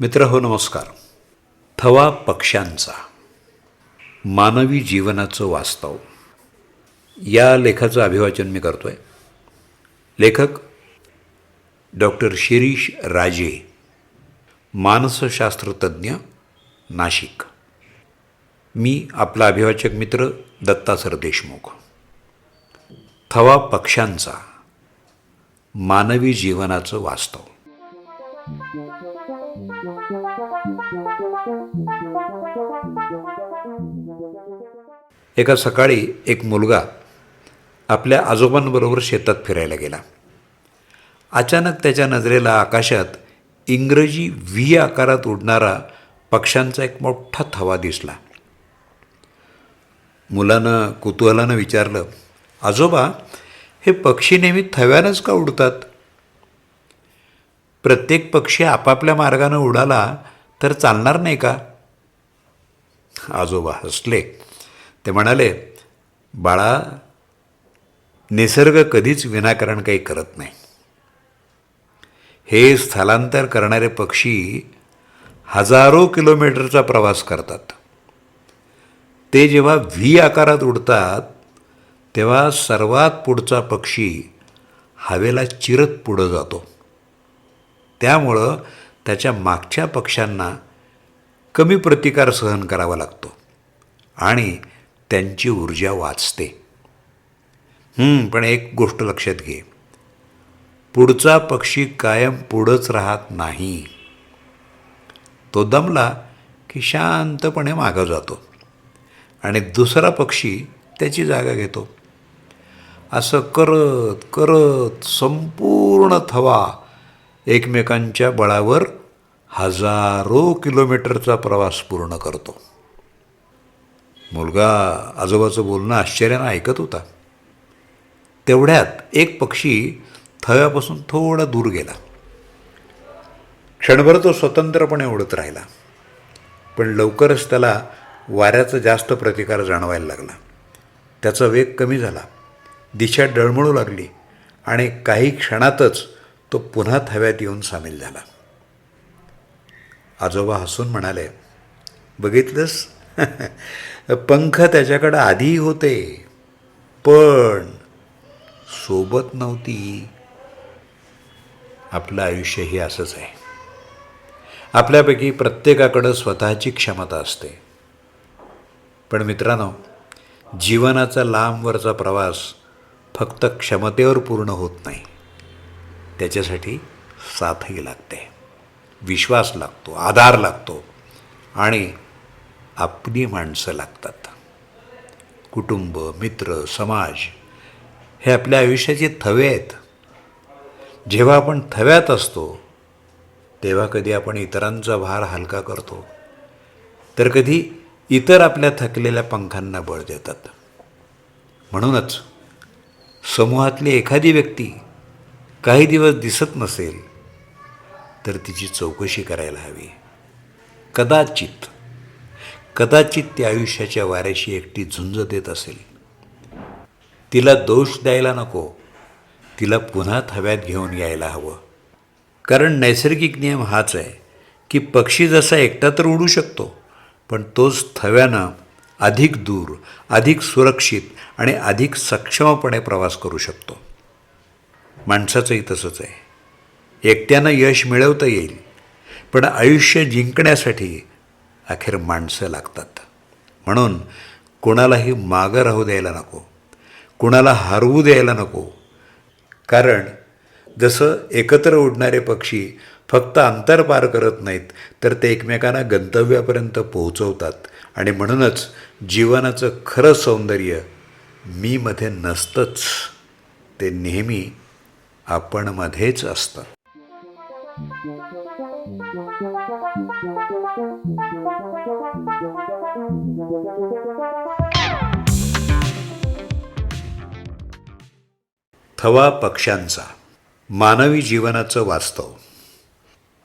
मित्रहो नमस्कार. थवा पक्ष्यांचा मानवी जीवनाचं वास्तव या लेखाचं अभिवाचन मी करतोय. लेखक डॉक्टर शिरीष राजे, मानसशास्त्रतज्ञ, नाशिक. मी आपला अभिवाचक मित्र दत्ता सर देशमुख. थवा पक्ष्यांचा मानवी जीवनाचं वास्तव. एका सकाळी एक मुलगा आपल्या आजोबांबरोबर शेतात फिरायला गेला. अचानक त्याच्या नजरेला आकाशात इंग्रजी व्ही आकारात उडणारा पक्ष्यांचा एक मोठा थवा दिसला. मुलानं कुतूहलानं विचारलं, आजोबा, हे पक्षी नेहमी थव्यानंच का उडतात? प्रत्येक पक्षी आपापल्या मार्गानं उडाला तर चालणार नाही का? आजोबा हसले. ते म्हणाले, बाळा, निसर्ग कधीच विनाकारण काही करत नाही. हे स्थलांतर करणारे पक्षी हजारो किलोमीटरचा प्रवास करतात. ते जेव्हा व्ही आकारात उडतात तेव्हा सर्वात पुढचा पक्षी हवेला चिरत पुढं जातो. त्यामुळं त्याच्या मागच्या पक्ष्यांना कमी प्रतिकार सहन करावा लागतो आणि त्यांची ऊर्जा वाचते. पण एक गोष्ट लक्षात घे, पुढचा पक्षी कायम पुढंच राहत नाही. तो दमला की शांतपणे मागं जातो आणि दुसरा पक्षी त्याची जागा घेतो. असं करत करत संपूर्ण थवा एकमेकांच्या बळावर हजारो किलोमीटरचा प्रवास पूर्ण करतो. मुलगा आजोबाचं बोलणं आश्चर्यानं ऐकत होता. तेवढ्यात एक पक्षी थव्यापासून थोडा दूर गेला. क्षणभर तो स्वतंत्रपणे उडत राहिला, पण लवकरच त्याला वाऱ्याचा जास्त प्रतिकार जाणवायला लागला. त्याचा वेग कमी झाला, दिशा डळमळू लागली आणि काही क्षणातच तो पुन्हा थव्यात येऊन सामील झाला. आजोबा हसून म्हणाले, बघितलंस, पंख त्याच्याकडं आधीही होते, पण सोबत नव्हती. आपलं आयुष्यही असंच आहे. आपल्यापैकी प्रत्येकाकडं स्वतःची क्षमता असते, पण मित्रांनो, जीवनाचा लांबवरचा प्रवास फक्त क्षमतेवर पूर्ण होत नाही. त्याच्यासाठी साथही लागते, विश्वास लागतो, आधार लागतो आणि आपली माणसं लागतात. कुटुंब, मित्र, समाज हे आपल्या आयुष्याचे थवे आहेत. जेव्हा आपण थव्यात असतो तेव्हा कधी आपण इतरांचा भार हलका करतो, तर कधी इतर आपल्या थकलेल्या पंखांना बळ देतात. म्हणूनच समूहातली एखादी व्यक्ती काही दिवस दिसत नसेल तर तिची चौकशी करायला हवी. कदाचित ती आयुष्याच्या वाऱ्याशी एकटी झुंज देत असेल. तिला दोष द्यायला नको, तिला पुन्हा थव्यात घेऊन यायला हवं. कारण नैसर्गिक नियम हाच आहे की पक्षी जसा एकटा तर उडू शकतो, पण तोच थव्यानं अधिक दूर, अधिक सुरक्षित आणि अधिक सक्षमपणे प्रवास करू शकतो. माणसाचंही तसंच आहे. एकट्यानं यश मिळवता येईल, पण आयुष्य जिंकण्यासाठी अखेर माणसं लागतात. म्हणून कोणालाही मागं राहू द्यायला नको, कुणाला हरवू द्यायला नको. कारण जसं एकत्र उडणारे पक्षी फक्त अंतर पार करत नाहीत, तर ते एकमेकांना गंतव्यापर्यंत पोहोचवतात. आणि म्हणूनच जीवनाचं खरं सौंदर्य मी मध्ये नसतंच, ते नेहमी आपण मध्येच असतं. थवा पक्ष्यांचा मानवी जीवनाचं वास्तव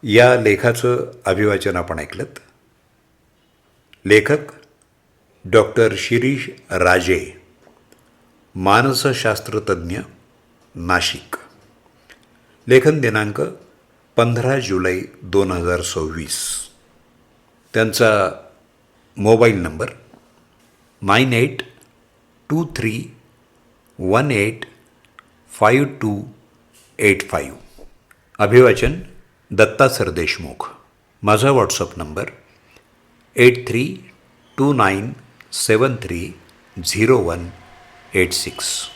या लेखाचं अभिवाचन आपण ऐकलंत. लेखक डॉक्टर शिरीष राजे, मानसशास्त्रतज्ञ, नाशिक. लेखन दिनांक 15 जुलै 2026. त्यांचा मोबाईल नंबर 9823185285. अभिवाचन दत्ता सरदेशमुख. माझा व्हॉट्सअप नंबर 8329730186.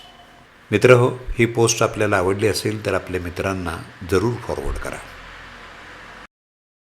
मित्रहो, ही पोस्ट आपल्याला आवडली असेल तर आपल्या मित्रांना जरूर फॉरवर्ड करा.